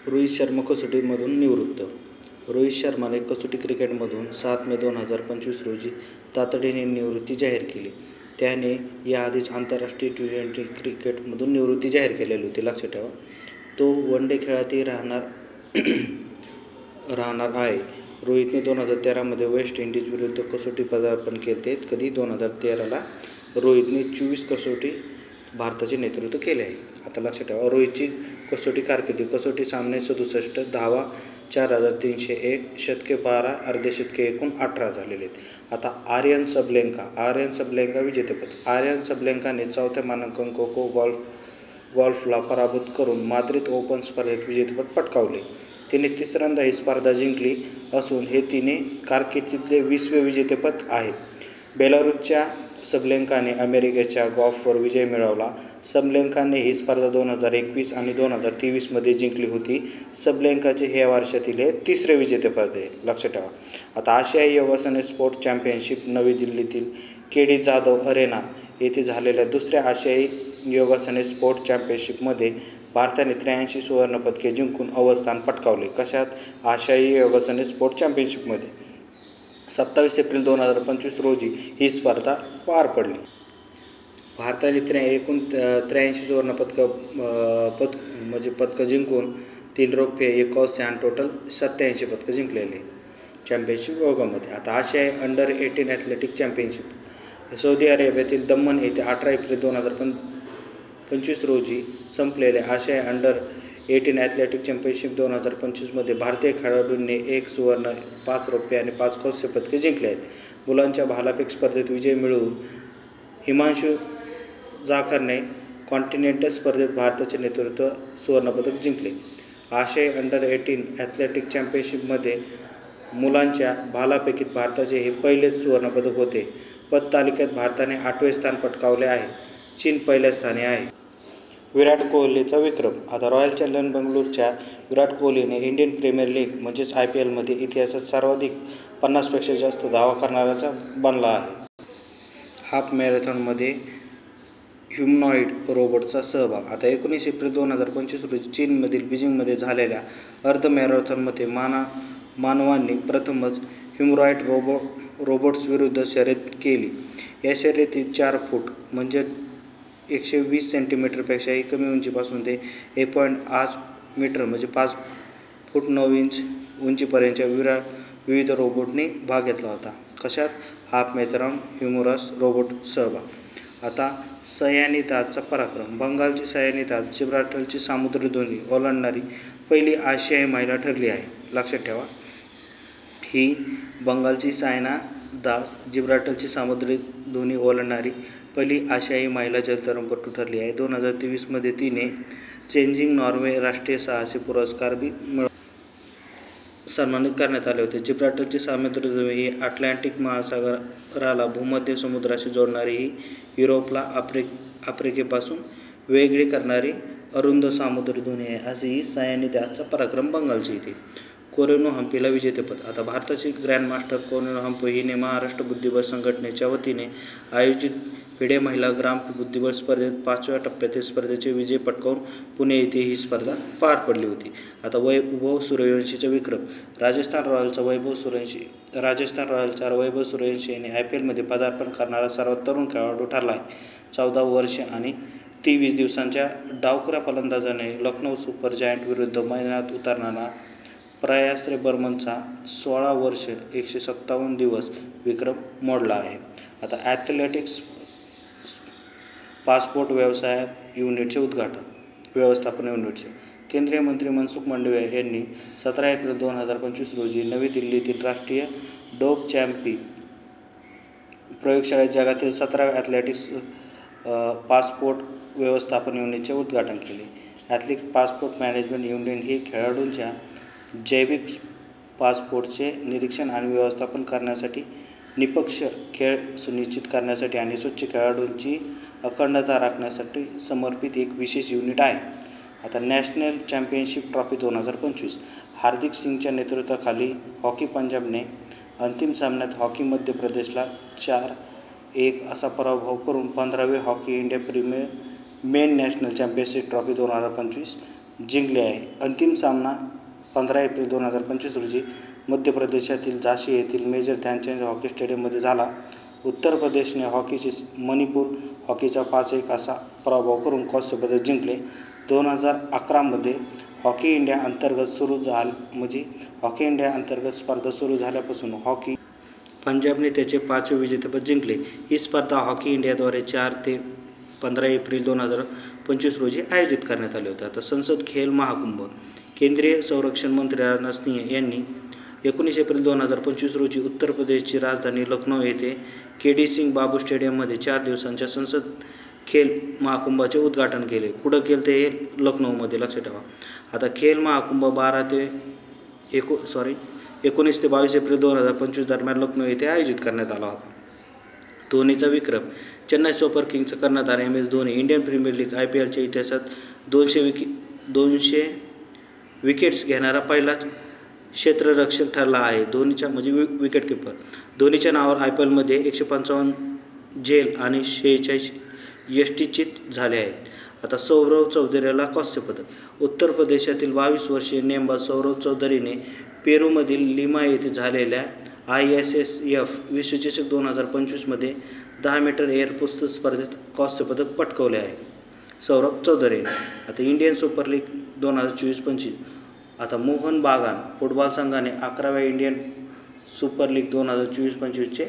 रोहित शर्मा कसोटीमधून निवृत्त. रोहित शर्माने कसोटी क्रिकेटमधून 7 मे 2025 रोजी तातडीने निवृत्ती जाहीर केली. त्याने याआधीच आंतरराष्ट्रीय T20 क्रिकेटमधून निवृत्ती जाहीर केलेली होती, लक्षात ठेवा. तो वन डे खेळातही राहणार आहे. रोहितने 2013 वेस्ट इंडिज विरुद्ध कसोटी पदार्पण केले. कधी 2013ला रोहितने 24 कसोटी भारताचे नेतृत्व केले आहे. आता लक्षात ठेवा, रोहितची कसोटी कारकिर्दी: कसोटी सामने 67, धावा 4301, शतके 12, अर्धशतके एकूण 18 झालेले आहेत. आता आर्यन सबलेंका विजेतेपद. आर्यन सबलेंकाने 4थ्या मानांकन कोको गॉल्फला पराभूत करून माद्रिद ओपन स्पर्धेत विजेतेपद पटकावले. तिने तिसऱ्यांदा ही स्पर्धा जिंकली असून हे तिने कारकिर्दीतले 20वे विजेतेपद आहे. बेलारूसच्या सबलेंकाने अमेरिकेच्या गॉल्फवर विजय मिळवला. सबलेंकाने ही स्पर्धा 2021 आणि 2023 जिंकली होती. सबलेंकाचे हे या वर्षातील हे 3रे विजेतेपद आहे, लक्षात ठेवा. आता आशियाई योगासने स्पोर्ट्स चॅम्पियनशिप: नवी दिल्लीतील केडी जाधव अरेना येथे झालेल्या 2ऱ्या आशियाई योगासने स्पोर्ट्स चॅम्पियनशिपमध्ये भारताने 83 सुवर्णपदके जिंकून अव्वल पटकावले. कशात? आशियाई योगासने स्पोर्ट्स चॅम्पियनशिपमध्ये. 27 एप्रिल 2025 रोजी ही स्पर्धा पार पडली. भारताने एकूण 83 पदकं जिंकून 3 रौप्य, 1 कांस्य आणि टोटल 87 पदकं जिंकलेले चॅम्पियनशिप विभागामध्ये. आता आशियाई अंडर 18 ॲथलेटिक चॅम्पियनशिप सौदी अरेबियातील दम्मन येथे 18 एप्रिल 2025 रोजी संपलेल्या आशियाई अंडर 18 ॲथलेटिक चॅम्पियनशिप 2025 भारतीय खेळाडूंनी 1 सुवर्ण, 5 रौप्य आणि 5 कांस्य पदके जिंकले आहेत. मुलांच्या भालाफेक स्पर्धेत विजय मिळवून हिमांशु जाखरने कॉन्टिनेंटल स्पर्धेत भारताचे नेतृत्व सुवर्णपदक जिंकले. आशियाई अंडर 18 ॲथलेटिक चॅम्पियनशिपमध्ये मुलांच्या भालाफेकीत भारताचे हे पहिलेच सुवर्णपदक होते. पद तालिकेत भारताने 8वे स्थान पटकावले आहे. चीन पहिल्या स्थानी आहे. विराट कोहलीचा विक्रम. आता रॉयल चॅलेंजर्स बंगळुरूच्या विराट कोहलीने इंडियन प्रीमियर लीग IPLमध्ये इतिहासात सर्वाधिक 50पेक्षा जास्त धावा करणाऱ्याचा बनला आहे. हाफ मॅरेथॉनमध्ये ह्युमनॉइड रोबोटचा सहभाग. आता 19 एप्रिल 2025 रोजी चीनमधील बीजिंगमध्ये झालेल्या अर्ध मॅरेथॉनमध्ये मानवांनी प्रथमच ह्युमनॉइड रोबोट्स विरुद्ध शर्यत केली. या शर्यतीत 4 फूट म्हणजे 120 सेंटीमीटरपेक्षाही कमी उंचीपासून ते 1.8 मीटर म्हणजे 5 फूट 9 इंच उंचीपर्यंतच्या विविध रोबोटने भाग घेतला होता. कशात? हाफ मॅरेथॉन ह्युमनॉइड रोबोट सहभाग. आता सयानीदाचा पराक्रम. बंगालची सयानीदास जिब्राल्टरची सामुद्री दोणी ओलांडणारी पहिली आशियाई महिला ठरली आहे, लक्षात ठेवा. ही बंगालची सायना दास जिब्राल्टरची सामुद्री दोणी ओलांडणारी पहिली आशियाई महिला जलतरणपटू ठरली आहे. 2023 तिने चेजिंग नॉर्वे राष्ट्रीय साहसी पुरस्कार सन्मानित करण्यात आले होते. जिब्राल्टरची सामुद्री दोणी ही अटलांटिक महासागराला भूमध्य समुद्राशी जोडणारी ही युरोपला आफ्रिकेपासून वेगळी करणारी अरुंद सामुद्री दोणी आहे. अशी ही सयानीदाचा पराक्रम बंगालची इथे. कोरेनो हम्पीला विजेतेपद. आता भारताची ग्रँडमास्टर कोरेनो हम्पी हिने महाराष्ट्र बुद्धिबळ संघटनेच्या वतीने आयोजित फिडे महिला ग्राम बुद्धिबळ स्पर्धेत 5व्या टप्प्यातील स्पर्धेचे विजय पटकावून पुणे येथे ही स्पर्धा पार पडली होती. आता वैभव सूर्यवंशीचा विक्रम. राजस्थान रॉयल्सचा वैभव सूर्यवंशी याने IPLमध्ये पदार्पण करणारा सर्वात तरुण खेळाडू ठरला आहे. 14 वर्षे आणि 23 दिवसांच्या डावखुऱ्या फलंदाजाने लखनौ सुपर जायंट विरुद्ध मैदानात उतरणारा प्रयास बर्मनचा 16 वर्षे 157 दिवस विक्रम मोडला आहे. आता ॲथलेटिक्स पासपोर्ट व्यवस्थापन युनिटचे केंद्रीय मंत्री मनसुख मांडविया यांनी 17 एप्रिल 2025 रोजी नवी दिल्लीतील राष्ट्रीय डोप चॅम्पी प्रयोगशाळेत जगातील 17व्या ॲथलेटिक्स पासपोर्ट व्यवस्थापन युनिटचे उद्घाटन केले. ॲथलेटिक्स पासपोर्ट मॅनेजमेंट युनिट ही खेळाडूंच्या जैविक पासपोर्टचे निरीक्षण आणि व्यवस्थापन करण्यासाठी, निष्पक्ष खेळ सुनिश्चित करण्यासाठी आणि स्वच्छ खेळाडूंची अखंडता राखण्यासाठी समर्पित एक विशेष युनिट आहे. आता नॅशनल चॅम्पियनशिप ट्रॉफी 2025. हार्दिक सिंगच्या नेतृत्वाखाली हॉकी पंजाबने अंतिम सामन्यात हॉकी मध्य प्रदेशला 4-1 असा पराभव करून 15वे hockey India premier men national championship trophy 2025 जिंकले आहे. अंतिम सामना 15 एप्रिल 2025 रोजी मध्य प्रदेशातील झाशी येथील मेजर ध्यानचंद हॉकी स्टेडियममध्ये झाला. उत्तर प्रदेशने हॉकीची मणिपूर हॉकीचा 5-1 असा पराभव करून कांस्य पदक जिंकले. 2011 मध्ये हॉकी इंडिया अंतर्गत स्पर्धा सुरू झाल्यापासून हॉकी पंजाबने त्याचे 5वे विजेतेपद जिंकले. ही स्पर्धा हॉकी इंडियाद्वारे 4 ते 15 एप्रिल 2025 रोजी आयोजित करण्यात आले होते. आता संसद खेल महाकुंभ. केंद्रीय संरक्षण मंत्री राजनाथ सिंह यांनी 19 एप्रिल 2025 रोजी उत्तर प्रदेशची राजधानी लखनौ येथे केडी सिंग बाबू स्टेडियममध्ये 4 दिवसांच्या संसद खेल महाकुंभाचे उद्घाटन केले. कुठं केलं ते लखनौमध्ये, लक्षात ठेवा. आता खेल महाकुंभ 19 ते 22 एप्रिल 2025 दरम्यान लखनौ येथे आयोजित करण्यात आला होता. धोनीचा विक्रम. चेन्नई सुपर किंग्सचा कर्णधार MS Dhoni Indian Premier League IPLच्या इतिहासात 200 विकेट्स घेणारा पहिलाच क्षेत्ररक्षक ठरला आहे. धोनीच्या विकेट किपर. धोनीच्या नावावर IPLमध्ये 155 झेल आणि 46 यष्टीचित झाले आहेत. आता सौरव चौधरीला कांस्य पदक. उत्तर प्रदेशातील 22 वर्षीय नेमबाज सौरव चौधरीने पेरूमधील लिमा येथे झालेल्या ISSF विश्वचषक 2025 मध्ये 10 मीटर एअर पिस्तूल स्पर्धेत कांस्य पदक पटकावले आहे सौरभ चौधरीने. आता इंडियन सुपर लीग 2024-25. आता मोहन बागान फुटबॉल संघाने 11व्या इंडियन सुपर लीग 2024-25चे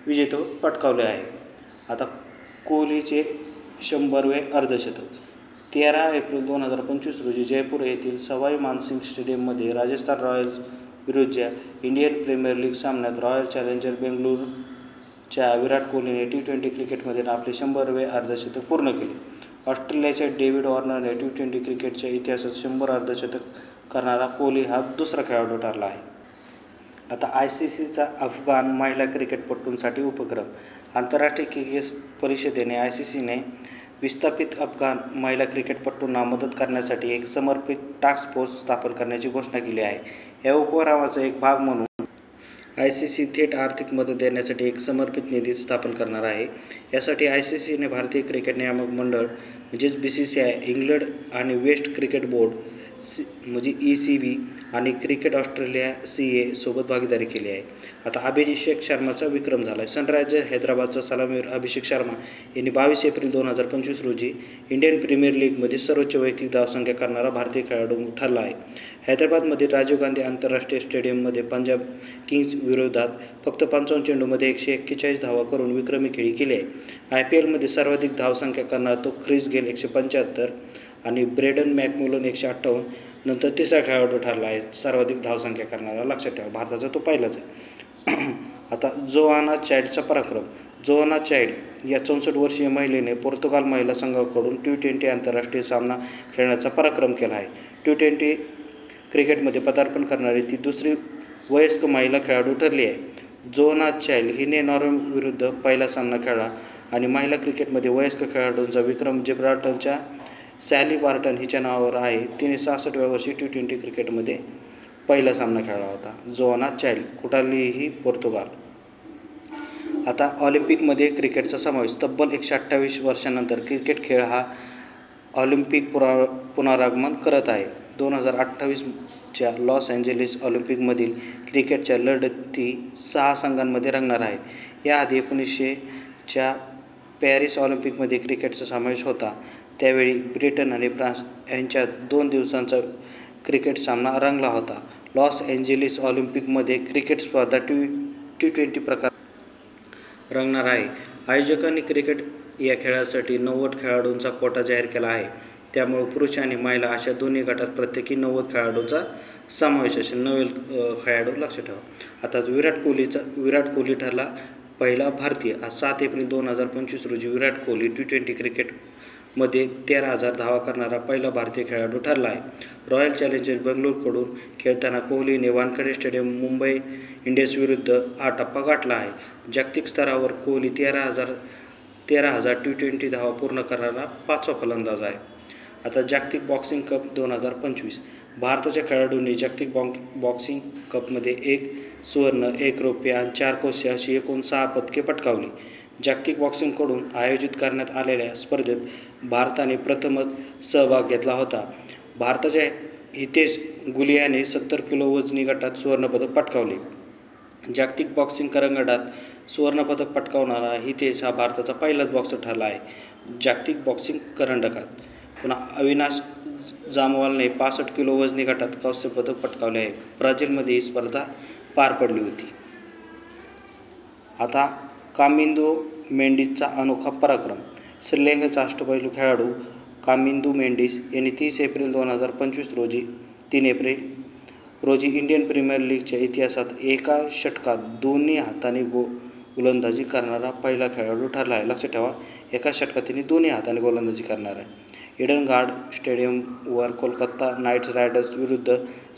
विजेतेपद पटकावले आहे. आता कोहलीचे 100वे अर्धशतक. 13 एप्रिल 2025 रोजी जयपूर येथील सवाई मानसिंग स्टेडियममध्ये राजस्थान रॉयल्स विरुद्धच्या इंडियन प्रीमियर लीग सामन्यात रॉयल चॅलेंजर बेंगळुरूच्या विराट कोहलीने T20 क्रिकेटमध्ये आपले 100वे अर्धशतक पूर्ण केले. ऑस्ट्रेलियाच्या डेव्हिड वॉर्नरने T20 क्रिकेटच्या इतिहासात 100 अर्धशतक करणारा कोहली हा दुसरा खेळाडू ठरला आहे. आता ICCचा अफगाण महिला क्रिकेटपटूंसाठी उपक्रम. आंतरराष्ट्रीय क्रिकेट परिषदेने ICCने विस्थापित अफगाण महिला क्रिकेटपटूंना मदत करण्यासाठी एक समर्पित टास्क फोर्स स्थापन करण्याची घोषणा केली आहे. या उपक्रमाचा एक भाग म्हणून ICC थेट आर्थिक मदत देण्यासाठी एक समर्पित निधी स्थापन करणार आहे. यासाठी ICCने भारतीय क्रिकेट नियामक मंडळ BCCI, इंग्लंड आणि वेस्ट क्रिकेट बोर्ड ECB आणि क्रिकेट ऑस्ट्रेलिया CA सोबत भागीदारी केली आहे. आता अभिषेक शर्माचा विक्रम झाला. सनरायझर हैदराबादचा सलामीवीर अभिषेक शर्मा यांनी 22 एप्रिल 2025 रोजी इंडियन प्रीमियर लीगमध्ये सर्वोच्च वैयक्तिक धावसंख्या करणारा भारतीय खेळाडू ठरला आहे. हैदराबादमध्ये राजीव गांधी आंतरराष्ट्रीय स्टेडियममध्ये पंजाब किंग्स विरोधात फक्त 55 चेंडूमध्ये 141 धावा करून विक्रमी खेळी केली आहे. IPLमध्ये सर्वाधिक धावसंख्या करणारा तो ख्रिस गेल 175 आणि ब्रेडन मॅकमिलन 158 नंतर तिसरा खेळाडू ठरला आहे सर्वाधिक धावसंख्या करणारा, लक्षात ठेवा. भारताचा तो पहिलाच आहे. आता जोआना चाइल्डचा पराक्रम. जोआना चाइल्ड या 64 वर्षीय महिलेने पोर्तुगाल महिला संघाकडून T20 आंतरराष्ट्रीय सामना खेळण्याचा पराक्रम केला आहे. T20 क्रिकेटमध्ये पदार्पण करणारी ती दुसरी वयस्क महिला खेळाडू ठरली आहे. जोआना चाइल्ड हिने नॉर्वे विरुद्ध पहिला सामना खेळला आणि महिला क्रिकेटमध्ये वयस्क खेळाडूंचा विक्रम जिब्राल्टरच्या सॅली बार्टन हिच्या नावावर आहे. तिने 66व्या वर्षी T20 क्रिकेटमध्ये पहिला सामना खेळला होता. जोआना चाइल्ड कुठाली ही पोर्तुगाल. आता ऑलिम्पिकमध्ये क्रिकेटचा समावेश. तब्बल 128 वर्षांनंतर क्रिकेट खेळ हा ऑलिम्पिक पुनरागमन करत आहे. 2028च्या लॉस एंजेलिस ऑलिम्पिकमधील क्रिकेटच्या लढती 6 संघांमध्ये रंगणार आहेत. याआधी 1900च्या पॅरिस ऑलिम्पिकमध्ये क्रिकेटचा समावेश होता. त्यावेळी ब्रिटन आणि फ्रान्स यांच्यात 2 दिवसांचा क्रिकेट सामना रंगला होता. लॉस एंजेलिस ऑलिम्पिकमध्ये क्रिकेट स्पर्धा T20 प्रकार रंगणार आहे. आयोजकांनी क्रिकेट या खेळासाठी 90 खेळाडूंचा कोटा जाहीर केला आहे. त्यामुळे पुरुष आणि महिला अशा दोन्ही गटात प्रत्येकी 90 खेळाडूंचा समावेश असेल. 90 खेळाडू, लक्षात ठेवा. आता विराट कोहली ठरला पहिला भारतीय. आज 7 एप्रिल 2025 रोजी विराट कोहली T20 क्रिकेटमध्ये 13,000 धावा करणारा पहिला भारतीय खेळाडू ठरला आहे. रॉयल चॅलेंजर बेंगळुरूकडून खेळताना कोहलीने वानखेडे स्टेडियम मुंबई इंडियन्स विरुद्ध हा टप्पा गाठला आहे. जागतिक स्तरावर कोहली 13,000 T20 धावा पूर्ण करणारा 5वा फलंदाज आहे. आता जागतिक बॉक्सिंग कप 2025. भारताच्या खेळाडूंनी जागतिक बॉक्सिंग कपमध्ये 1 सुवर्ण, 1 रौप्य आणि 4 कांस्य अशी एकूण 6 पदके पटकावली. जागतिक बॉक्सिंगकडून आयोजित करण्यात आलेल्या स्पर्धेत भारताने प्रथमच सहभाग घेतला होता. भारताच्या हितेश गुलियाने 70 किलो वजनी गटात सुवर्णपदक पटकावले. जागतिक बॉक्सिंग करंगटात सुवर्णपदक पटकावणारा हितेश हा भारताचा पहिलाच बॉक्सर ठरला आहे जागतिक बॉक्सिंग करंडकात. पुन्हा अविनाश जामवालने 65 किलो वजनी गटात कांस्य पदक पटकावले आहे. ब्राझीलमध्ये ही स्पर्धा पार पडली होती. आता कामिंदो मेंडिसचा अनोखा पराक्रम. श्रीलंकेचा अष्टपैलू खेळाडू कामिंदो मेंडिस यांनी 3 एप्रिल 2025 रोजी इंडियन प्रीमियर लीगच्या इतिहासात एका षटकात दोन्ही हाताने गोलंदाजी करणारा पहिला खेळाडू ठरला आहे. लक्षात ठेवा, एका षटकात त्यांनी दोन्ही हाताने गोलंदाजी करणार आहे. ईडन गार्ड स्टेडियमवर कोलकाता नाईट रायडर्स विरुद्ध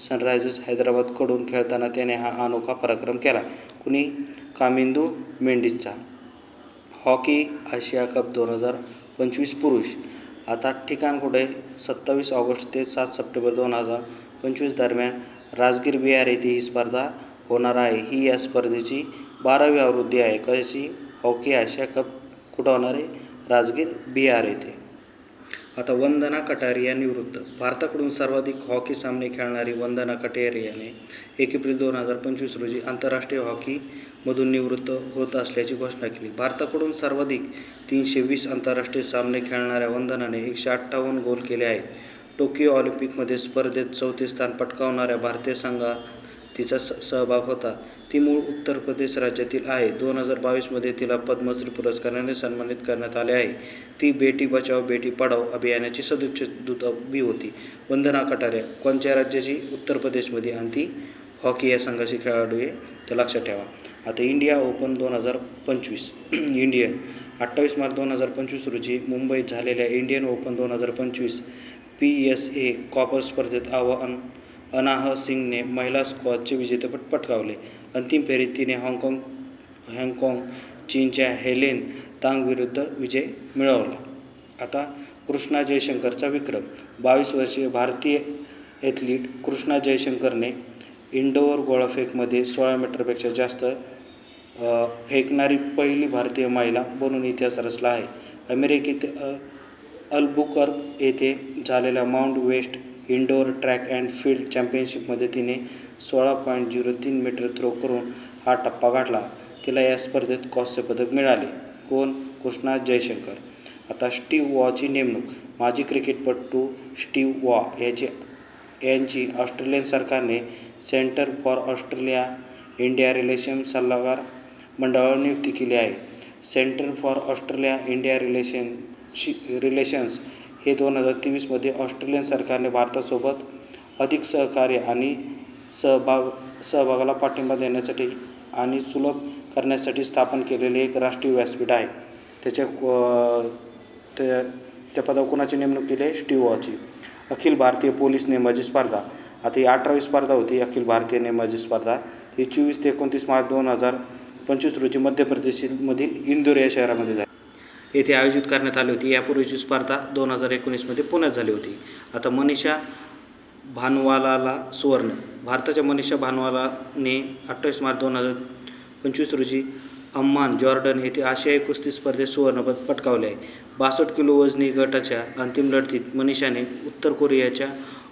सनरायझर्स हैदराबादकडून खेळताना त्याने हा अनोखा पराक्रम केला. कुणी? कामिंदो मेंडिसचा. हॉकी आशिया कप 2025 पुरुष. आता ठिकाण कुठे? 27 ऑगस्ट ते 7 सप्टेंबर 2025 दरम्यान राजगीर बिहार येथे ही स्पर्धा होणार आहे. ही या स्पर्धेची 12वी आवृत्ती आहे. कशी? हॉकी आशिया कप कुठं होणार आहे? राजगीर बिहार येथे. आता वंदना कटारिया निवृत्त. भारताकडून सर्वाधिक हॉकी सामने खेळणारी वंदना कटारियाने 1 एप्रिल 2025 रोजी आंतरराष्ट्रीय हॉकीमधून निवृत्त होत असल्याची घोषणा केली. भारताकडून सर्वाधिक 320 आंतरराष्ट्रीय सामने खेळणाऱ्या वंदनाने 158 गोल केले आहेत. टोकियो ऑलिम्पिकमध्ये स्पर्धेत 4थे स्थान पटकावणाऱ्या भारतीय संघात तिचा सहभाग होता. ती मूळ उत्तर प्रदेश राज्यातील आहे. 2022मध्ये तिला पद्मश्री पुरस्काराने सन्मानित करण्यात आले आहे. ती बेटी बचाओ बेटी पढाओ अभियानाची सदस्यदूत होती. वंदना कटारिया कोणत्या राज्याची? उत्तर प्रदेशमध्ये, आणि ती हॉकी या संघाची खेळाडू आहे, ते लक्षात ठेवा. आता इंडिया ओपन 2025. इंडियन 28 मार्च 2025 रोजी मुंबईत झालेल्या इंडियन ओपन 2025 PSA कॉपर स्पर्धेत अनाह सिंगने महिला स्क्वॉशचे विजेतेपद पटकावले. अंतिम फेरीत तिने हाँगकाँग चीनच्या हेलेन तांग विरुद्ध विजय मिळवला. आता कृष्णा जयशंकरचा विक्रम. 22 वर्षीय भारतीय ॲथलीट कृष्णा जयशंकरने इंडोर गोळाफेकमध्ये 16 मीटरपेक्षा जास्त फेकणारी पहिली भारतीय महिला बनून इतिहास रचला आहे. अमेरिकेत अल्बुकर्क येथे झालेल्या mount west indoor track and field चॅम्पियनशिपमध्ये तिने 16.03 मीटर थ्रो करून हा टप्पा गाठला. तिला या स्पर्धेत कांस्य पदक मिळाले. कोण? कृष्णा जयशंकर. आता स्टीव्ह वॉची नेमणूक. माजी क्रिकेटपटू स्टीव्ह वॉ यांची ऑस्ट्रेलियन सरकारने centre for Australia India relations सल्लागार मंडळावर नियुक्ती केली आहे. Centre for Australia India relations हे 2023मध्ये ऑस्ट्रेलियन सरकारने भारतासोबत अधिक सहकार्य आणि सहभागाला पाठिंबा देण्यासाठी आणि सुलभ करण्यासाठी स्थापन केलेले एक राष्ट्रीय व्यासपीठ आहे. त्या पदावर कोणाची नेमणूक केली आहे? स्टीव्ह वॉची. अखिल भारतीय पोलीस नेमबाजी स्पर्धा. आता ही 18वी स्पर्धा होती अखिल भारतीय नेमबाजी स्पर्धा. ही 24 ते 29 मार्च 2025 रोजी मध्य प्रदेशमधील इंदूर या शहरामध्ये झाली. येथे आयोजित करण्यात आली होती. यापूर्वीची स्पर्धा 2019मध्ये पुण्यात झाली होती. आता मनीषा भानवालाला सुवर्ण. भारताच्या मनीषा भानवालाने 28 मार्च 2025 रोजी अम्मान जॉर्डन येथे आशियाई कुस्ती स्पर्धेत सुवर्णपदक पटकावले आहे. 62 किलो वजनी गटाच्या अंतिम लढतीत मनीषाने उत्तर कोरियाच्या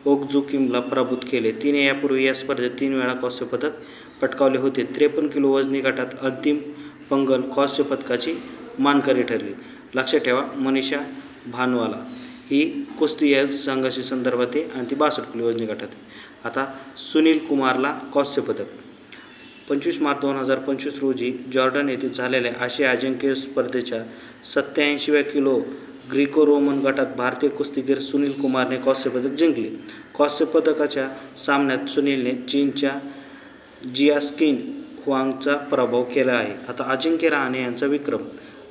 ओक जू किमला पराभूत केले. तिने यापूर्वी या स्पर्धेत 3 वेळा कांस्य पदक पटकावले होते. 53 किलो वजनी गटात अंतिम पंगल कांस्य पदकाची मानकरी ठरली. लक्षात ठेवा, मनीषा भानवाला ही कुस्ती या संघाशी संदर्भात आहे आणि ती 62 किलो वजनी गटात आहे. आता सुनील कुमारला कांस्य पदक. 25 मार्च 2025 रोजी जॉर्डन येथे झालेल्या आशिया अजिंक्य स्पर्धेच्या 87व्या किलो ग्रीको रोमन गटात भारतीय कुस्तीगीर सुनील कुमारने कांस्य पदक जिंकले. कांस्य पदकाच्या सामन्यात सुनीलने चीनच्या जियास्किन हुआंगचा पराभव केला आहे. आता अजिंक्य रहाणे यांचा विक्रम.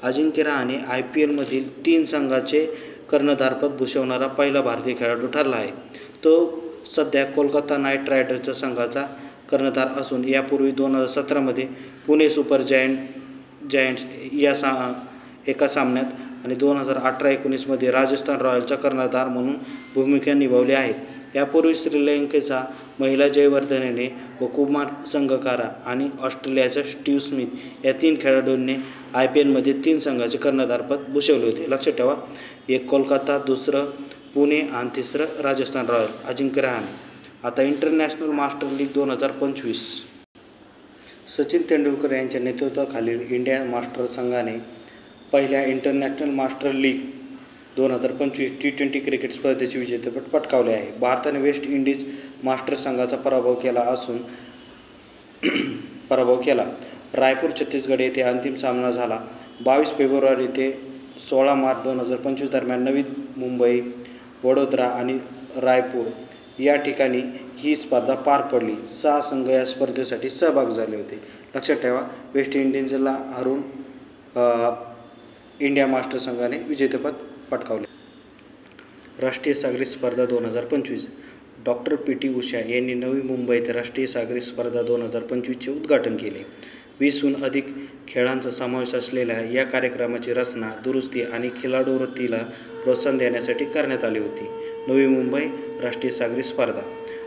अजिंक्य रहाणे IPLमधील 3 संघाचे कर्णधारपद भूषवणारा पहिला भारतीय खेळाडू ठरला आहे. तो सध्या कोलकाता नाईट रायडर्सच्या संघाचा कर्णधार असून यापूर्वी 2017मध्ये पुणे सुपर जायंट्स या एका सामन्यात आणि 2018-19मध्ये राजस्थान रॉयल्सचा कर्णधार म्हणून भूमिका निभावली आहे. यापूर्वी श्रीलंकेचा महिला जयवर्धनेने व कुमार संगकारा आणि ऑस्ट्रेलियाचा स्टीव्ह स्मिथ या 3 खेळाडूंनी IPLमध्ये 3 संघाचे कर्णधारपद भूषवले होते. लक्षात ठेवा, एक कोलकाता, दुसरं पुणे आणि तिसरं राजस्थान रॉयल अजिंक्य रहाणे. आता international master league 2025. Sachin Tendulkar यांच्या नेतृत्वाखालील इंडिया मास्टर संघाने पहिल्या international master league 2025 T20 cricket स्पर्धेचे विजेतेपद पटकावले आहे. भारताने वेस्ट इंडिज मास्टर संघाचा पराभव केला. रायपूर छत्तीसगड येथे अंतिम सामना झाला. 22 फेब्रुवारी ते 16 मार्च 2025 दरम्यान नवी मुंबई, वडोदरा आणि रायपूर या ठिकाणी ही स्पर्धा पार पडली. 6 संघ या स्पर्धेसाठी सहभागी झाले होते. लक्षात ठेवा, वेस्ट इंडिजला हरवून इंडिया मास्टर संघाने विजेतेपद पटकावले. राष्ट्रीय सागरी स्पर्धा 2025. डॉक्टर PT उषा यांनी नवी मुंबई येथे राष्ट्रीय सागरी स्पर्धा 2025चे उद्घाटन केले. 20हून अधिक खेळांचा समावेश असलेल्या या कार्यक्रमाची रचना, दुरुस्ती आणि खिलाडूवृत्तीला प्रोत्साहन देण्यासाठी करण्यात आली होती. नवी मुंबई राष्ट्रीय सागरी स्पर्धा.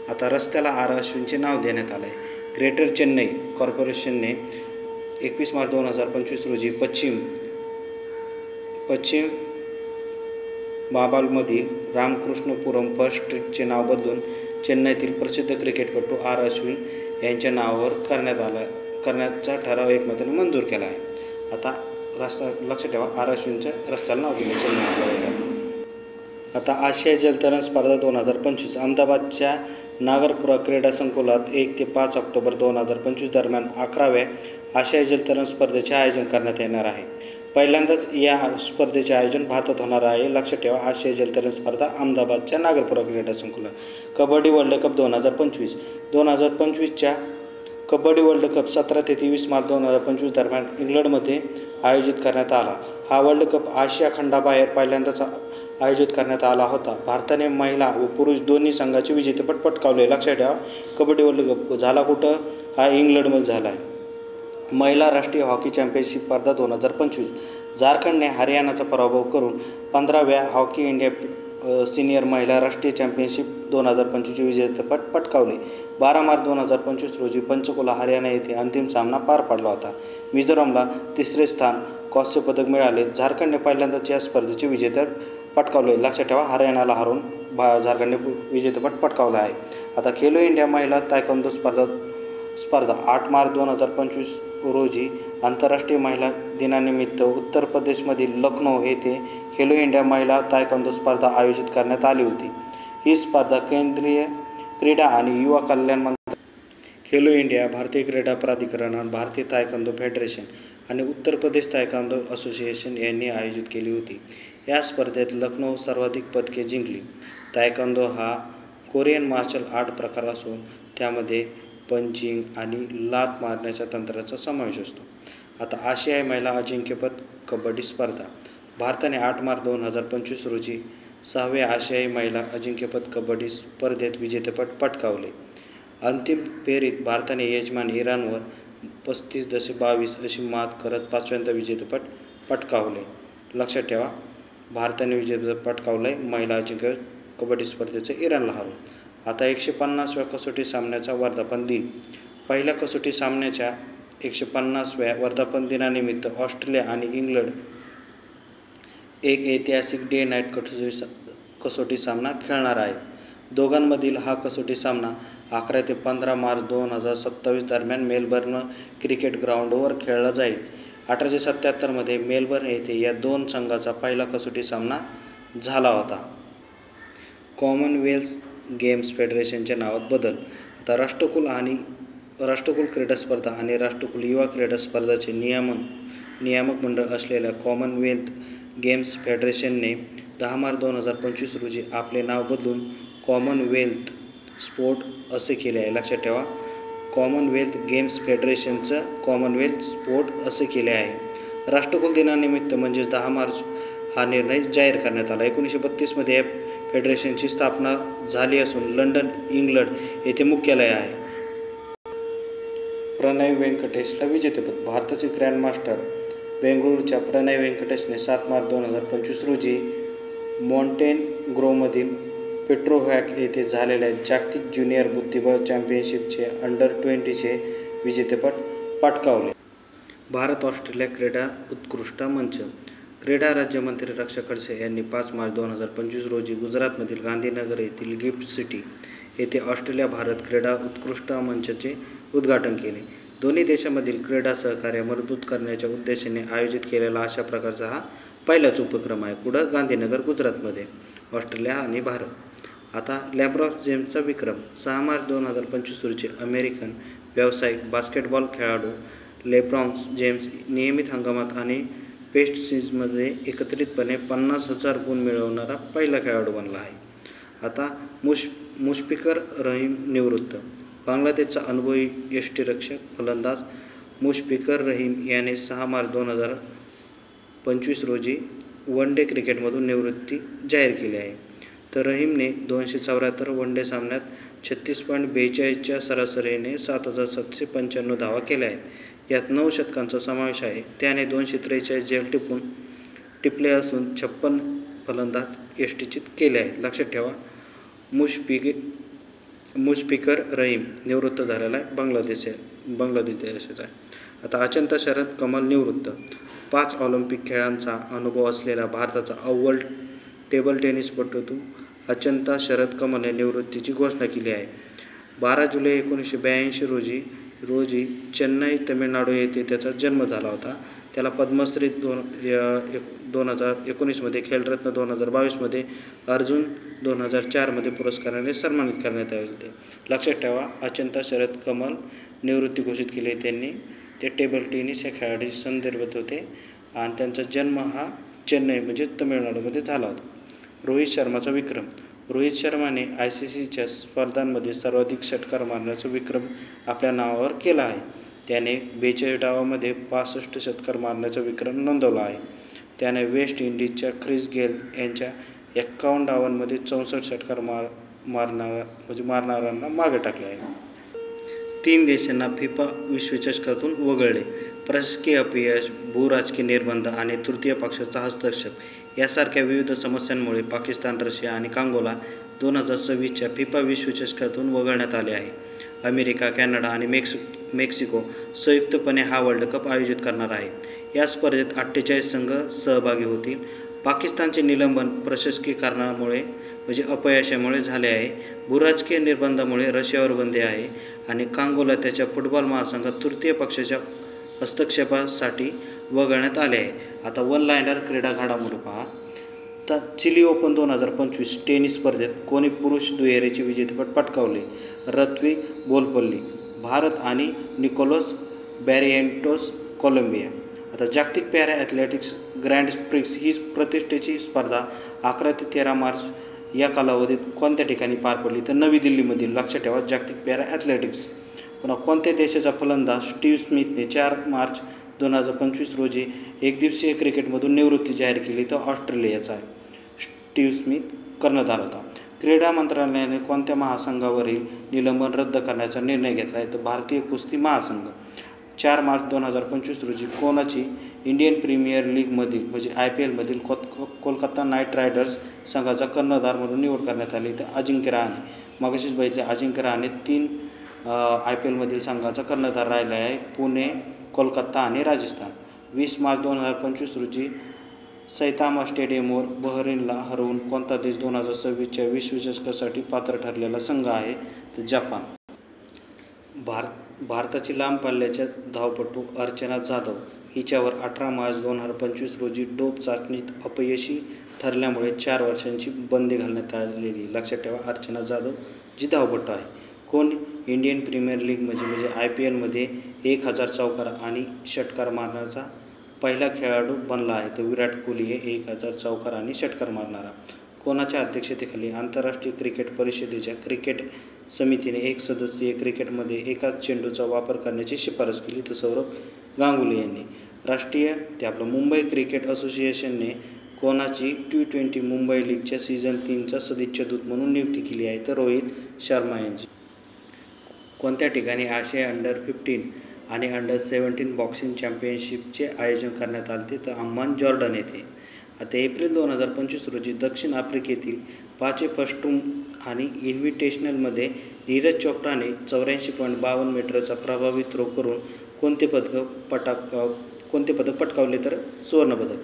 आता रस्त्याला R. अश्विनचे नाव देण्यात आले आहे. ग्रेटर चेन्नई कॉर्पोरेशनने 21 मार्च 2025 रोजी पश्चिम बाबालमधील रामकृष्णपुरम फर्स्ट स्ट्रीटचे नाव बदलून चेन्नईतील प्रसिद्ध क्रिकेटपटू R. अश्विन यांच्या नावावर करण्याचा ठराव एकमताने मंजूर केला आहे. आता लक्षात ठेवा, R. अश्विनच्या रस्त्याला नाव दिले चेन्नई. आता आशियाई जलतरण स्पर्धा 2025. अहमदाबादच्या नागरपुरा क्रीडा संकुलात 1 ते 5 ऑक्टोबर 2025 दरम्यान 11व्या आशियाई जलतरण स्पर्धेचे आयोजन करण्यात येणार आहे. पहिल्यांदाच या स्पर्धेचे आयोजन भारतात होणार आहे. लक्षात ठेवा, आशियाई जलतरण स्पर्धा अहमदाबादच्या नागरपुरा क्रीडा संकुलात. Kabaddi world cup 2025. 2025च्या कबड्डी वर्ल्ड कप 17 ते 23 मार्च 2025 दरम्यान इंग्लंडमध्ये आयोजित करण्यात आला. हा वर्ल्ड कप आशिया खंडाबाहेर पहिल्यांदाच आयोजित करण्यात आला होता. भारताने महिला व पुरुष दोन्ही संघाचे विजेतेपद पटकावले. लक्षात ठेवा, कबड्डी वर्ल्ड कप झाला कुठं? हा इंग्लंडमध्ये झाला आहे. महिला राष्ट्रीय हॉकी चॅम्पियनशिप स्पर्धा 2025. झारखंडने हरियाणाचा पराभव करून 15व्या हॉकी इंडिया सिनियर महिला राष्ट्रीय चॅम्पियनशिप 2025चे विजेतेपद पटकावले. 12 मार्च 2025 रोजी पंचकुला, हरियाणा येथे अंतिम सामना पार पडला होता. मिझोरामला 3रे स्थान, कांस्य पदक मिळाले. झारखंडने पहिल्यांदाच या स्पर्धेचे विजेतेपद पटकावले. लक्षात ठेवा, हरियाणाला हरवून झारखंडने विजेतेपद पटकावला आहे. आता खेलो इंडिया महिला तायक्वांदो स्पर्धा 8 मार्च 2025 रोजी आंतरराष्ट्रीय महिला दिनानिमित्त उत्तर प्रदेशमधील लखनौ येथे खेलो इंडिया महिला तायक्वांदो स्पर्धा आयोजित करण्यात आली होती. ही स्पर्धा केंद्रीय क्रीडा आणि युवा कल्याण मंत्रालय, खेलो इंडिया, भारतीय क्रीडा प्राधिकरण, भारतीय तायक्वांदो फेडरेशन आणि उत्तर प्रदेश तायक्वांदो असोसिएशन यांनी आयोजित केली होती. या स्पर्धेत लखनौ सर्वाधिक पदके जिंकली. तायक्वांदो हा कोरियन मार्शल आर्ट प्रकार असून त्यामध्ये पंचिंग आणि लाथ मारण्याच्या तंत्राचा समावेश असतो. आता आशियाई महिला अजिंक्यपद कबड्डी स्पर्धा. भारताने 8 मार्च 2025 रोजी 6व्या आशियाई महिला अजिंक्यपद कबड्डी स्पर्धेत विजेतेपद पटकावले. अंतिम फेरीत भारताने यजमान इराणवर 35-22 अशी मात करत 5व्यांदा विजेतेपद पटकावले. लक्षात ठेवा, भारताने विजेतेपद पटकावले महिला अजिंक्य कबड्डी स्पर्धेचे इराणला हरवून. आता 150व्या कसोटी सामन्याचा वर्धापन दिन. पहिल्या कसोटी सामन्याच्या 150व्या वर्धापन दिनानिमित्त ऑस्ट्रेलिया आणि इंग्लंड एक ऐतिहासिक डे नाईट कसोटी सामना खेळणार आहेत. दोघांमधील हा कसोटी सामना 11 ते 15 मार्च 2027 दरम्यान मेलबर्न क्रिकेट ग्राउंडवर खेळला जाईल. 1877 मध्ये मेलबर्न येथे या दोन संघांचा पहिला कसोटी सामना झाला होता. कॉमनवेल्थ गेम्स फेडरेशनच्या नावात बदल. आता राष्ट्रकुल क्रीडा स्पर्धा आणि राष्ट्रकुल युवा क्रीडा स्पर्धांचे नियामक मंडळ असलेल्या कॉमनवेल्थ गेम्स फेडरेशनने 10 मार्च 2025 रोजी आपले नाव बदलून कॉमनवेल्थ स्पोर्ट असे केले आहे. लक्षात ठेवा, कॉमनवेल्थ गेम्स फेडरेशनचं कॉमनवेल्थ स्पोर्ट असे केले आहे. राष्ट्रकुल दिनानिमित्त म्हणजेच 10 मार्च हा निर्णय जाहीर करण्यात आला. 1932 मध्ये या फेडरेशनची स्थापना झाली असून लंडन, इंग्लंड येथे मुख्यालय आहे. प्रणय व्यंकटेशला विजेतेपद. भारताचे ग्रँडमास्टर बेंगळुरूच्या प्रणय व्यंकटेशने 7 मार्च 2025 रोजी मॉन्टेनग्रोमधील पेट्रोव्हॅक येथे झालेल्या जागतिक ज्युनियर बुद्धिबळ चॅम्पियनशिपचे अंडर-20चे विजेतेपद पटकावले. भारत ऑस्ट्रेलिया क्रीडा उत्कृष्ट मंच. क्रीडा राज्यमंत्री रक्षा खडसे यांनी 5 मार्च 2025 रोजी गुजरातमधील गांधीनगर येथील गिफ्ट सिटी येथे ऑस्ट्रेलिया भारत क्रीडा उत्कृष्ट मंचाचे उद्घाटन केले. दोन्ही देशांमधील क्रीडा सहकार्य मजबूत करण्याच्या उद्देशाने आयोजित केलेला अशा प्रकारचा हा पहिलाच उपक्रम आहे. कुठं? गांधीनगर, गुजरातमध्ये. ऑस्ट्रेलिया आणि भारत. आता लेब्रॉन जेम्सचा विक्रम. 6 मार्च 2025 रोजी अमेरिकन व्यावसायिक बास्केटबॉल खेळाडू लेब्रॉन जेम्स नियमित हंगामात आणि टेस्ट सीरीजमध्ये एकत्रितपणे 50,000 गुण मिळवणारा पहिला खेळाडू बनला आहे. आता मुशफिकर रहीम निवृत्त. बांगलादेशचा अनुभवी यष्टिरक्षक फलंदाज मुशफिकर रहीम याने 6 मार्च 2025 रोजी वन डे क्रिकेटमधून निवृत्ती जाहीर केली आहे. तर रहीमने 274 वन डे सामन्यात 36.42च्या सरासरीने 7,795 धावा केल्या आहेत. यात 9 शतकांचा समावेश आहे. त्याने 243 झेल टिपले असून 56 फलंदाज यष्टिचित केले आहेत. लक्षात ठेवा, मुशफिकर रहीम निवृत्त झालेला आहे. बांगलादेश देशाचा आहे. आता अचंता शरद कमल निवृत्त. 5 ऑलिम्पिक खेळांचा अनुभव असलेला भारताचा अव्वल टेबल टेनिसपटू अचंता शरद कमलने निवृत्तीची घोषणा केली आहे. 12 जुलै 1982 रोजी चेन्नई, तामिळनाडू येथे त्याचा जन्म झाला होता. त्याला पद्मश्री 2019मध्ये, खेलरत्न 2022मध्ये, अर्जुन 2004मध्ये पुरस्काराने सन्मानित करण्यात आले होते. लक्षात ठेवा, अचंता शरद कमल निवृत्ती घोषित केली त्यांनी. ते टेबल टेनिस या खेळाडूशी संदर्भात होते आणि त्यांचा जन्म हा चेन्नई म्हणजे तामिळनाडूमध्ये झाला होता. रोहित शर्माचा विक्रम. रोहित शर्माने ICCच्या स्पर्धांमध्ये सर्वाधिक षटकार मारण्याचा विक्रम आपल्या नावावर केला आहे. त्याने 42 डावांमध्ये 65 षटकार मारण्याचा विक्रम नोंदवला आहे. त्याने वेस्ट इंडिजच्या ख्रिस गेल यांच्या 51 डावांमध्ये 64 षटकार मारणाऱ्यांना मागे टाकले आहे. 3 देशांना फिफा विश्वचषकातून वगळले. प्रशासकीय अपयश, भूराजकीय निर्बंध आणि तृतीय पक्षाचा हस्तक्षेप यासारख्या विविध समस्यांमुळे पाकिस्तान, रशिया आणि कांगोला 2026च्या फिफा विश्वचषकातून वगळण्यात आले आहे. अमेरिका, कॅनडा आणि मेक्सिको संयुक्तपणे हा वर्ल्ड कप आयोजित करणार आहे. या स्पर्धेत 48 संघ सहभागी होतील. पाकिस्तानचे निलंबन प्रशासकीय कारणामुळे म्हणजे अपयशामुळे झाले आहे. भूराजकीय निर्बंधामुळे रशियावर बंदी आहे आणि कांगोला त्याच्या फुटबॉल महासंघात तृतीय पक्षाच्या हस्तक्षेपासाठी वगळण्यात आले आहे. आता वन लायनर क्रीडा घडामोडी पहा. तर चिली ओपन 2025 टेनिस स्पर्धेत कोणी पुरुष दुहेरीचे विजेतेपद पटकावले? ऋत्विक बोलपल्ली, भारत आणि निकोलस बॅरिएंटोस, कोलंबिया. आता जागतिक पॅरा ॲथलेटिक्स ग्रँड प्रिक्स ही प्रतिष्ठेची स्पर्धा 11 ते 13 मार्च या कालावधीत कोणत्या ठिकाणी पार पडली? तर नवी दिल्लीमधील. लक्षात ठेवा, जागतिक पॅरा ॲथलेटिक्स. पुन्हा कोणत्या देशाचा फलंदाज स्टीव्ह स्मिथने 4 मार्च 2025 रोजी एकदिवसीय क्रिकेटमधून निवृत्ती जाहीर केली? तर ऑस्ट्रेलियाचा आहे. स्टीव्ह स्मिथ कर्णधार होता. क्रीडा मंत्रालयाने कोणत्या महासंघावरील निलंबन रद्द करण्याचा निर्णय घेतला आहे? तर भारतीय कुस्ती महासंघ. 4 मार्च 2025 रोजी कोणाची इंडियन प्रीमियर लीगमधील म्हणजे IPLमधील कोलकाता नाईट रायडर्स संघाचा कर्णधार म्हणून निवड करण्यात आली? तर अजिंक्य रहाणे. मगाशीच बघितले, अजिंक्य रहाणे 3 IPLमधील संघाचा कर्णधार राहिला आहे: पुणे, कोलकाता आणि राजस्थान. 20 मार्च 2025 रोजी सैतामा स्टेडियमवर बहरीनला हरवून कोणता देश 2026च्या विश्वचषकासाठी पात्र ठरलेला संघ आहे? तर जपान. भारताची लांब पल्ल्याच्या धावपटू अर्चना जाधव हिच्यावर 18 मार्च 2025 रोजी डोप चाचणीत अपयशी ठरल्यामुळे 4 वर्षांची बंदी घालण्यात आलेली. लक्षात ठेवा, अर्चना जाधव जी धावपटू आहे. कोण इंडियन प्रीमियर लीग म्हणजे IPLमध्ये 1000 चौकार आणि षटकार मारण्याचा पहिला खेळाडू बनला आहे? तर विराट कोहली हे 1000 चौकार आणि षटकार मारणारा. कोणाच्या अध्यक्षतेखाली आंतरराष्ट्रीय क्रिकेट परिषदेच्या क्रिकेट समितीने 1 सदस्यीय क्रिकेटमध्ये एकाच चेंडूचा वापर करण्याची शिफारस केली? तर सौरभ गांगुली यांनी. राष्ट्रीय मुंबई क्रिकेट असोसिएशनने कोणाची T20 मुंबई लीगच्या सीझन 3चा सदिच्छा दूत म्हणून नियुक्ती केली आहे? तर रोहित शर्मा यांची. कोणत्या ठिकाणी आशिया अंडर-15 आणि अंडर-17 बॉक्सिंग चॅम्पियनशिपचे आयोजन करण्यात आले? तर अम्मान, जॉर्डन येथे. आता एप्रिल 2025 रोजी दक्षिण आफ्रिकेतील पाचेफस्ट्रूम आणि इन्व्हिटेशनलमध्ये नीरज चोप्राने 84.52 मीटरचा प्रभावी थ्रो करून कोणते पदक पटकावले? तर सुवर्णपदक.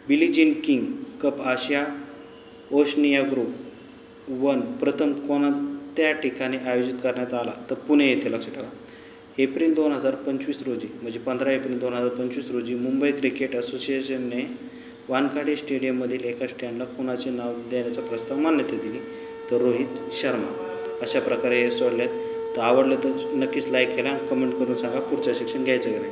बिली जीन किंग कप आशिया ओशनिया ग्रुप 1 प्रथम कोणत्या ठिकाणी आयोजित करण्यात आला? तर पुणे येथे. लक्षात ठेवा. एप्रिल 2025 रोजी म्हणजे 15 एप्रिल 2025 रोजी मुंबई क्रिकेट असोसिएशनने वानखाडे स्टेडियममधील एका स्टँडला कोणाचे नाव देण्याचा प्रस्ताव मान्यता दिली? तर रोहित शर्मा. अशा प्रकारे हे सोडल्यात. तर आवडलं तर नक्कीच लाईक केला, कमेंट करून सांगा पुढचं शिक्षण घ्यायचं का नाही.